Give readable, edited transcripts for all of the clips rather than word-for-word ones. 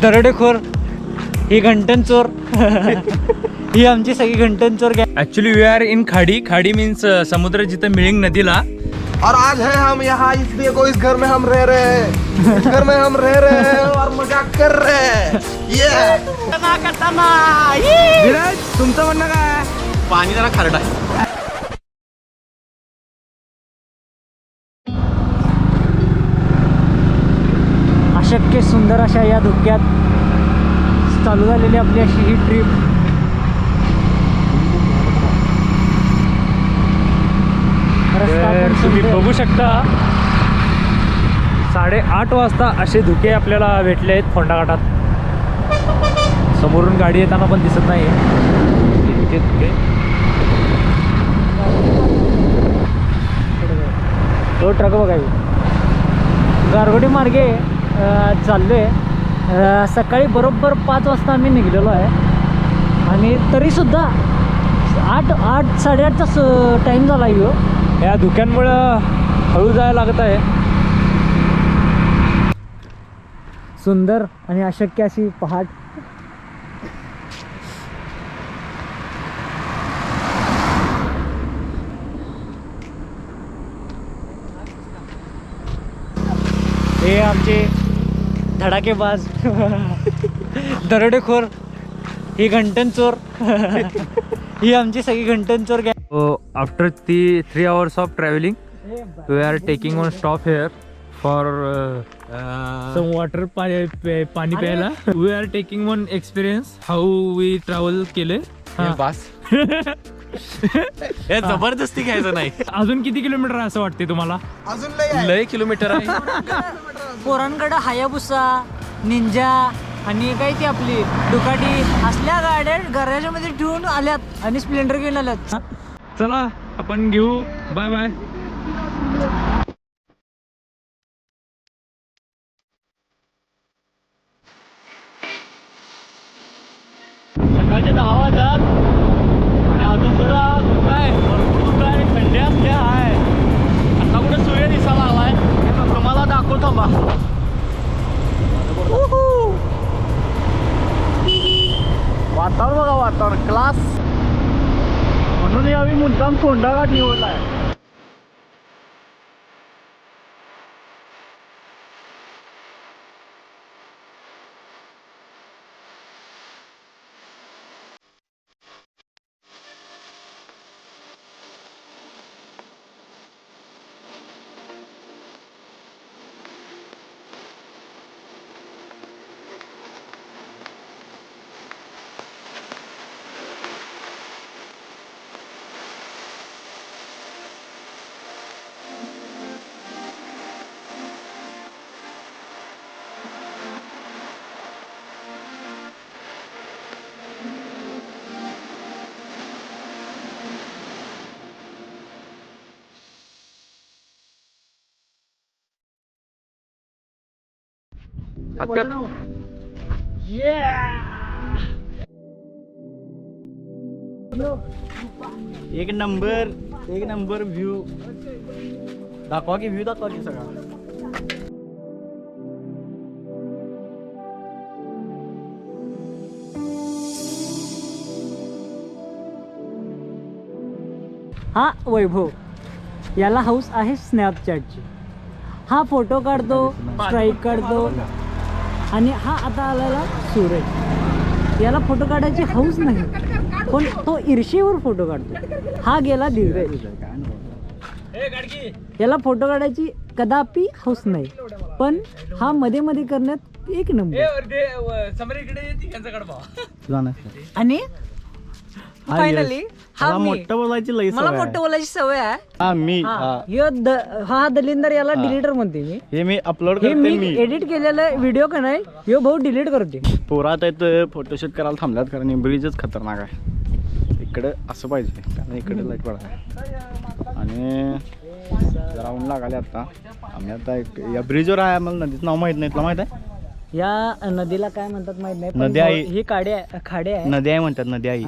दरोडेखोर, ही घंटन चोर ही आमची सगळी घंटन चोर gang. Actually we are in खाडी. खाडी मीन्स समुद्र जिथं मिळिंग नदीला. और आज है हम यहाँ इसलिए को इस घर में हम रह रहे हैं, इस घर में हम रह रहे हैं और मजाक कर रहे हैं. ये तुमचं म्हणणं काय? पाणी जरा खारट आहे. अशक्य सुंदर अशा या धुक्यात चालू झालेली आपली अशी ही ट्रिप. तुम्ही बघू शकता 8:30 वाजता असे धुके आपल्याला भेटले आहेत फोंडाघाटात. समोरून गाडी येताना पण दिसत नाही इतके धुके. तो ट्रक बघा, गारगोडी मार्गे चाललो आहे. सकाळी बरोबर 5 वाजता आम्ही निघलेलो आहे आणि तरीसुद्धा 8-8:30चा टाईम झाला आहे. या धुक्यांमुळं हळू जायला लागत आहे. सुंदर आणि अशक्य अशी पहाट. हे आमचे धडाकेबाज दरोडेखोर, ही घंटन चोर ही आमची सगळी घंटन चोर gang. After 3 hours of traveling we are taking one stop here for some water. पाणी प्यायला. we are taking one experience how we travel केले. बस हे जबरदस्ती घ्यायचं नाही. अजून किती किलोमीटर आहे असं वाटते तुम्हाला? अजून लय किलोमीटर आहे. पोरांकडं हायाबुसा, निंजा आणि काय ती आपली दुकाटी असल्या गाड्या गॅरेजमध्ये ठेवून आल्यात आणि स्प्लेंडर घेऊन आल्यात. चला आपण घेऊ. Bye bye. सकाळचे 10 वाजतात आणि अजून सुद्धा काय भरपूर काय थंडी असते आहे. आता कुठे सूर्य दिसायला आलाय तुम्हाला दाखवतो थांबा. वातावरण बघा, वातावरण क्लास. म्हणून आम्ही मुद्दाम फोंडाघाट निवडला आहे. एक नंबर व्ह्यू दाखवा की सगळा. हा वैभव, याला हाऊस आहे स्नॅपचॅटची. हा फोटो काढतो, स्ट्राईक काढतो आणि हा आता आलेला सूरज. याला फोटो काढायची हाऊस नाही पण तो ईर्षेवर फोटो काढतो. हा गेला धीरज, याला फोटो काढायची कदापि हाऊस नाही पण हा मध्ये मध्ये करण्यात एक नंबर. आणि फायनली मला मोठं बोलायची सवय आहे. हा दलिंदर, याला डिलीटर म्हणते मी. हे मी अपलोड हे करते. मी एडिट केलेलं व्हिडिओ का नाही ह्यो भाऊ डिलीट करते. पोरात आहेत फोटोशूट करायला थांबल्यात कारण ब्रिजच खतरनाक आहे. इकडे असं पाहिजे कारण इकडे लाईट पडा आणि जरा ऊन लागाले. आता आम्ही आता या ब्रिजवर आहे. आम्हाला नदीचं नाव माहित नाही. तुला माहित आहे? या नदीला काय म्हणतात माहित नाही, नदी आहे. ही खाडे आहे नदी आहे म्हणतात, नदी आहे.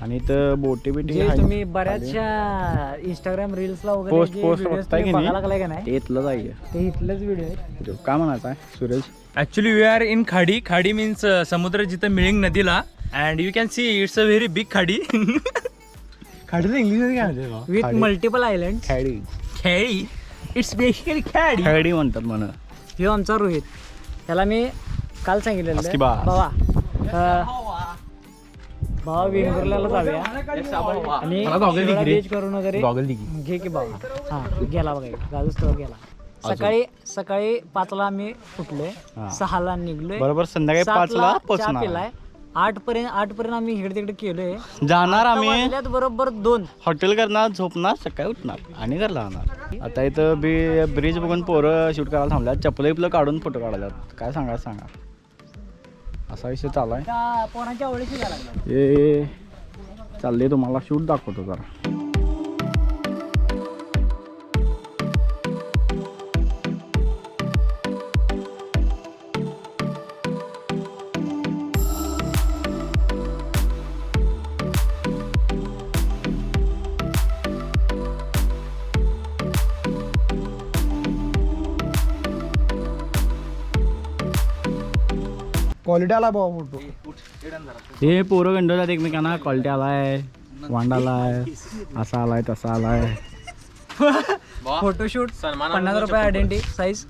आणि इथं बोटी बिटी जे आहे. तुम्ही बऱ्याचशा इंस्टाग्राम रील्सला वगैरे पोस्ट जे पोस्ट videos बघताय की तुम्ही बघायला लागलाय का नाही, नाही ते इथलंच आहे. ते इथलंच व्हिडिओ आहे. काय म्हणायचं आहे Suraj? Actually we are in खाडी. खाडी मीन्स समुद्र जिथं मिळिंग नदीला. And you can see it's a very big खाडी. खाडीचं इंग्लिश मध्ये काय म्हणते? With multiple island. खाडी. खेळी. इट्स बेसिकली खाडी. खाडी म्हणतात म्हणा. ह्यो आमचा रोहित, त्याला मी काल सांगितलेलं अस्की बास. भावा वेंगुर्ला जाऊया आणि बीच करून वगैरे घे की बाबा. हा गेला बघा, गाजूस्तवर गेला. सकाळी 5ला आम्ही उठलोय, 6ला निघलोय, बरोबर संध्याकाळी 5ला पोहोचणार. पिलाय. 8 पर्यंत आम्ही इकडे तिकडे केलोय. जाणार आम्ही वाजल्यात बरोबर 2. हॉटेल करणार, झोपणार, सकाळी उठणार आणि घरला जाणार. आता इथं ब्रिज बघून पोरं शूट करायला थांबल्यात. चप्पल काढून फोटो काढल्यात. काय सांगा असा विषय चालू आहे. त्या पोरांच्या आवडीची घ्यायला लागला. हे चालले, तुम्हाला शूट दाखवतो जरा. क्वालिटी आला भाऊ फोटो. हे पोरं गंडवतात एकमेकांना. क्वालिटी आलाय, वांड आलाय, असा आलाय, तसा आलाय. फोटोशूट 50 रुपये आयडेंटिटी साईज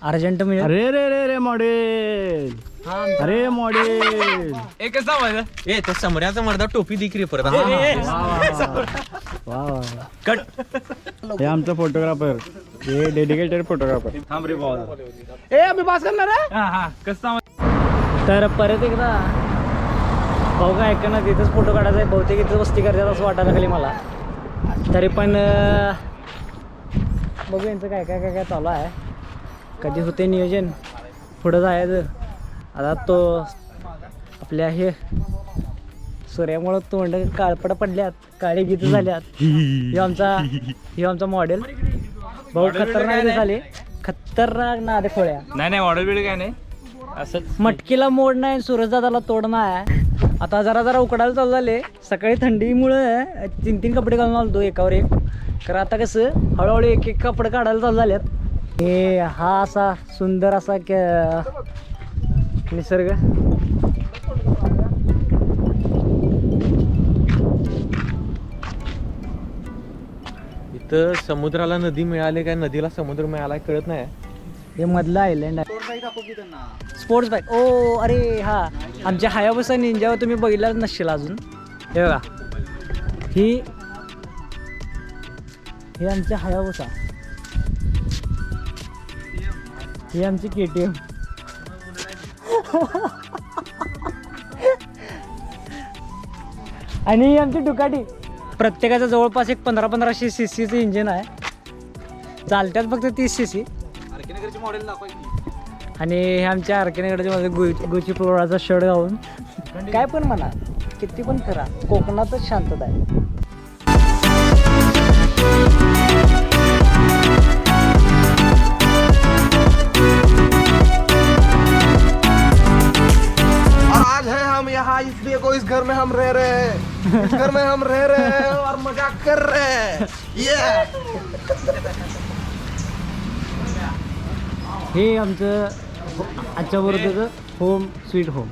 अर्जंट मिळेल. अरे रे रे रे मॉडेल, अरे मॉडेल. एकच माझं ए त्या समोरचा मर्दा टोपी दिकरी परत. वा कट. हे आमचं फोटोग्राफर, हे डेडिकेटेड फोटोग्राफर. थांब रे भाऊ. ए आम्ही पास करणार आहे. कसं तर परत एकदा भाऊ काय ऐकणार, तिथंच फोटो काढायचा आहे. बहुतेक इथं वस्ती करतात असं वाटायला लागली मला. तरी पण बघू यांचं काय चालू आहे. कधी होते नियोजन, पुढं जायचं. आता तो आपल्या हे सूर्यामुळं तोंड काळपड पडल्यात, काळे गीत झाल्यात. ह्यो आमचा मॉडेल भाऊ. खतरनाक झाले, खतरनाक नादे खोळ्या. नाही ऑर्डर बिल काय नाही, असंच मटकीला मोड नाही, सूरजदादाला तोड नाही. आता जरा उकडायला चालू झाले. सकाळी थंडीमुळे 3 कपडे घालून आलतो एकावर एक. कारण आता कसं हळूहळू एक कपडे काढायला चालू झाल्यात. हे हा असा सुंदर असा निसर्ग. इथं समुद्राला नदी मिळाली काय, नदीला समुद्र मिळाला कळत नाही. हे मधलं आयलंड आहे. Sports bike. ओ अरे हा, आमच्या हायाबुसा निंजावर तुम्ही बघितलाच नसशील अजून. हे बघा, ही आमच्या हायाबुसा, ही आमची KTM. आणि ही आमची डुकाटी. प्रत्येकाचं जवळपास एक 1500 cc इंजिन आहे. चालत्यात फक्त 30 cc. आणि हे आमच्या आरकेनगरचे माझे गुची पोळाचा शर्ट घालून काय पण म्हणा, किती पण करा, कोकणातच शांतता आहे. और आज है हम यहाँ इसलिए को इस घर में हम रह रहे हैं. इस घर में हम रह रहे हैं और मजाक कर रहे हैं. हे आमचं आजच्या बरोबरचं होम स्वीट होम.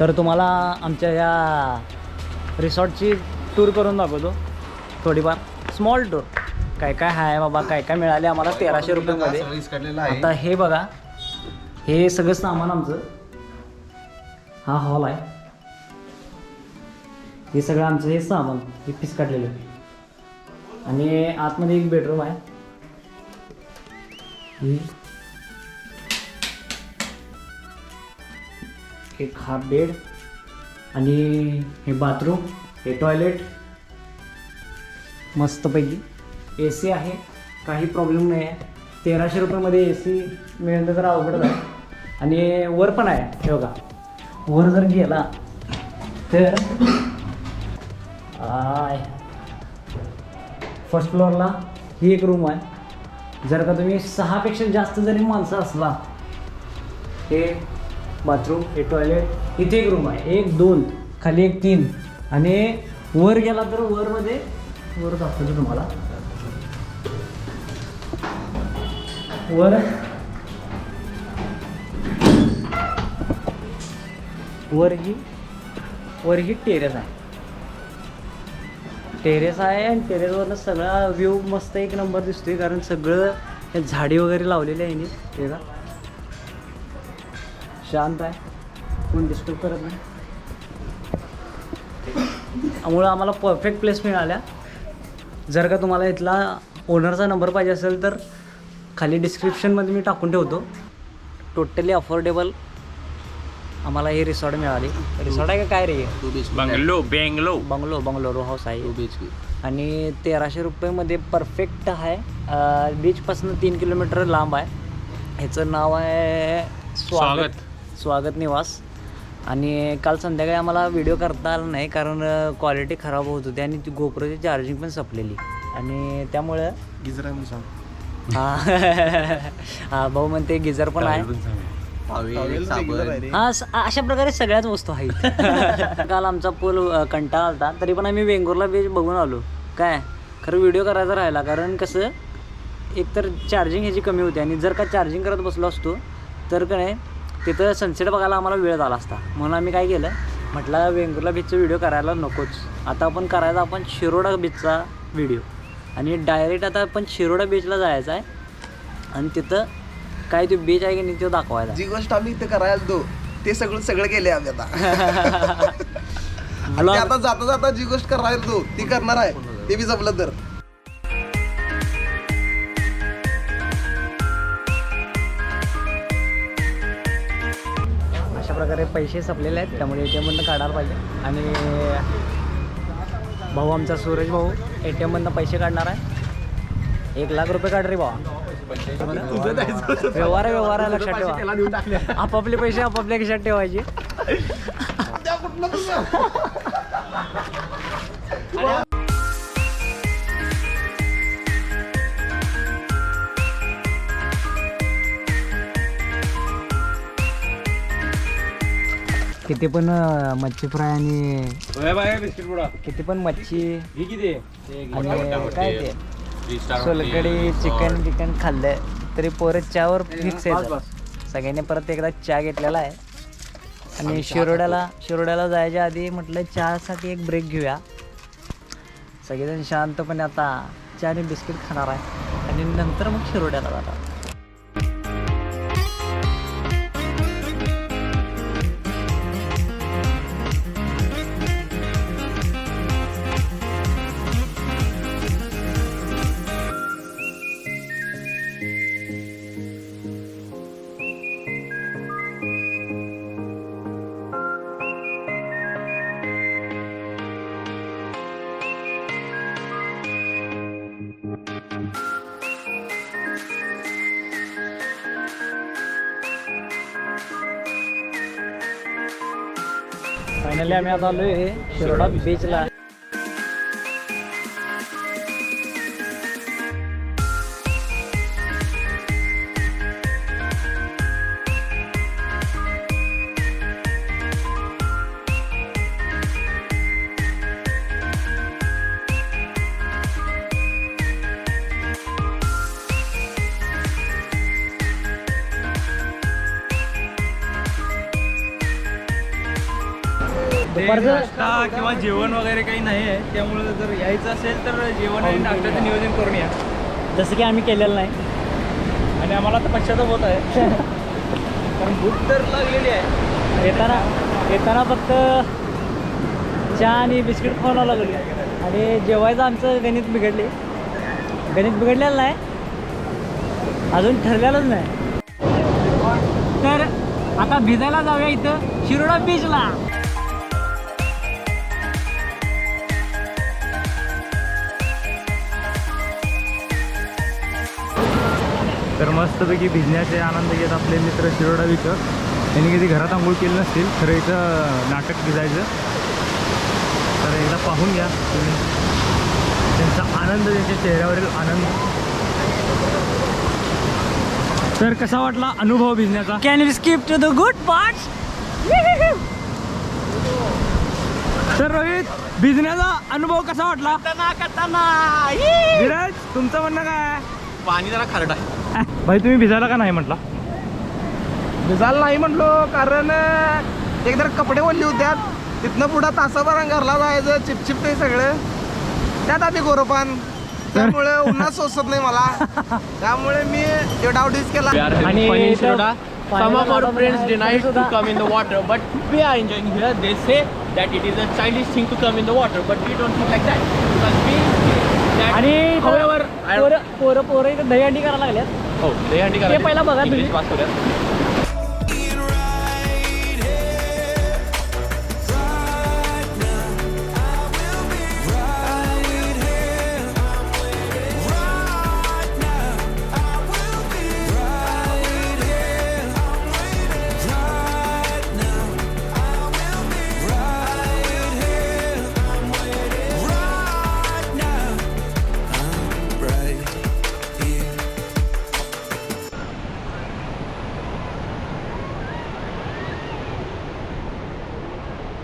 तर तुम्हाला आमच्या या रिसॉर्टची टूर करून दाखवतो थोडीफार. Small tour. काय आहे बाबा, काय मिळाले आम्हाला 1300 रुपयामध्ये. आता हे बघा, हे सगळं सामान आमचं. हा हॉल आहे. हे सगळं आमचं हे सामान, हे पीस काढलेलं. आणि आतमध्ये एक बेडरूम आहे. एक हा बेड आणि हे बाथरूम, हे टॉयलेट मस्तपैकी. AC आहे, काही प्रॉब्लेम नाही आहे. 1300 रुपयामध्ये AC मिळणं तर अवघड आहे. आणि वर पण आहे. हे बघा, वर जर गेला तर फर्स्ट फ्लोअरला ही एक रूम आहे. जर का तुम्ही 6 पेक्षा जास्त जरी माणसं असला, हे बाथरूम, हे टॉयलेट, इथे एक रूम आहे, 1 2 खाली 1 3 आणि वर गेला तर वरमध्ये वर दाखवतो तुम्हाला. वर ही टेरेस आहे. आणि टेरेसवरनं सगळा व्ह्यू मस्त एक नंबर दिसतोय, कारण सगळं हे झाडी वगैरे लावलेली आहे. ते का शांत आहे, कोण डिस्टर्ब करत नाही. त्यामुळं आम्हाला परफेक्ट प्लेस मिळाल्या. जर का तुम्हाला इथला ओनरचा नंबर पाहिजे असेल तर खाली डिस्क्रिप्शनमध्ये मी टाकून ठेवतो. टोटली अफोर्डेबल आम्हाला हे रिसॉर्ट मिळाली. रिसॉर्ट आहे का काय रे? बंगलो रो हाऊस आहे. आणि 1300 रुपयेमध्ये परफेक्ट आहे. बीचपासून 3 किलोमीटर लांब आहे. ह्याचं नाव आहे स्वागत निवास. आणि काल संध्याकाळी आम्हाला व्हिडिओ करता आला नाही, कारण क्वालिटी खराब होत होती आणि ती गोप्रोची चार्जिंग पण संपलेली. आणि त्यामुळं गिझर आहे म्हणून सांग. हा भाऊ म्हणते गिझर पण आहे. हा अशा प्रकारे सगळ्याच वस्तू आहेत. काल आमचा पूल कंटाळा आलता, तरी पण आम्ही वेंगुर्ला बीच बघून आलो. काय खरं व्हिडिओ करायचा राहिला, कारण कसं एकतर चार्जिंग ह्याची कमी होती आणि जर का चार्जिंग करत बसलो असतो तर का नाही तिथं सनसेट बघायला आम्हाला वेळ झाला असता. म्हणून आम्ही काय केलं, म्हटलं वेंगुर्ला बीचचा व्हिडिओ करायला नकोच, आता आपण करायचा आपण शिरोडा बीचचा व्हिडिओ. आणि डायरेक्ट आता आपण शिरोडा बीचला जायचं आहे आणि तिथं काय तो बीच आहे की नाही तो दाखवायचा. जी गोष्ट आम्ही इथे करायला दो ते सगळं केले आम्ही आता. आणि आता जाता जाता जी गोष्ट करायला दो ती करणार आहे, ते बी जमलं तर. अशा प्रकारे पैसे संपलेले आहेत, त्यामुळे ATM मधनं काढायला पाहिजे. आणि भाऊ आमचा सूरज भाऊ ATM मधनं पैसे काढणार आहे. 1 लाख रुपये काढ रे भावा. व्यवहार आहे, लक्षात ठेवा. आपापले पैसे आपापल्या खिशात ठेवायचे. किती पण मच्छी फ्राय आणि किती पण मच्छी आणि काय ते सोलकडी चिकन खाल्लं तरी पोरं चहावर फिक्स आहे. सगळ्यांनी परत एकदा चहा घेतलेला आहे. आणि शिरोड्याला जायच्या आधी म्हटलं चहासाठी एक ब्रेक घेऊया. सगळेजण शांतपणे आता चहा आणि बिस्किट खाणार आहे आणि नंतर मग शिरोड्याला जाणार. फायनली आम्ही आता आलोय शिरोडा बीचला. नाश्ता किंवा जेवण वगैरे काही नाही आहे, त्यामुळे जर यायचं असेल तर जेवण आणि नाश्त्याचं नियोजन करून या, जसं की आम्ही केलेलं नाही. आणि आम्हाला तर पश्चाताप होत आहे कारण भूक तर लागलेली आहे. येताना फक्त चहा आणि बिस्किट खावं लागले आणि जेवायचं आमचं गणित बिघडलेलं नाही, अजून ठरलेलंच नाही. तर आता भिजायला जाऊया इथं शिरोडा बीचला. तर मस्तपैकी भिजण्याचे आनंद घेत आपले मित्र शिरोडा बीचवर. त्यांनी कधी घरात आंघोळ केली नसतील, खरं इथं नाटक भिजायचं. तर एकदा पाहून घ्या तुम्ही त्यांचा आनंद, त्यांच्या चेहऱ्यावरील आनंद. तर कसा वाटला अनुभव भिजण्याचा? Can we skip to the good part? तर रोहित, भिजण्याचा अनुभव कसा वाटला? धीरज, तुमचं म्हणणं काय? पाणी जरा खारट आहे. भाई तुम्ही भिजायला का नाही म्हटला? भिजायला नाही म्हटलो कारण एकदा कपडे ओढली होत्यात. तिथनं पुढं तासाभर घरला जायचं, चिपचिप ते सगळं. त्यात आधी गोरपान, त्यामुळे उन्हात सोसत नाही मला. त्यामुळे मी डाऊटीच केला. आणि Some of our friends denied to come in the water, but we are enjoying here. They say that it is a childish thing to come in the water, but we don't feel like that because we feel that. आणि however, पोरं इथं दहीहंडी करायला लागल्यात. oh, they ते पहिला बघा तुम्ही. English pass करूया.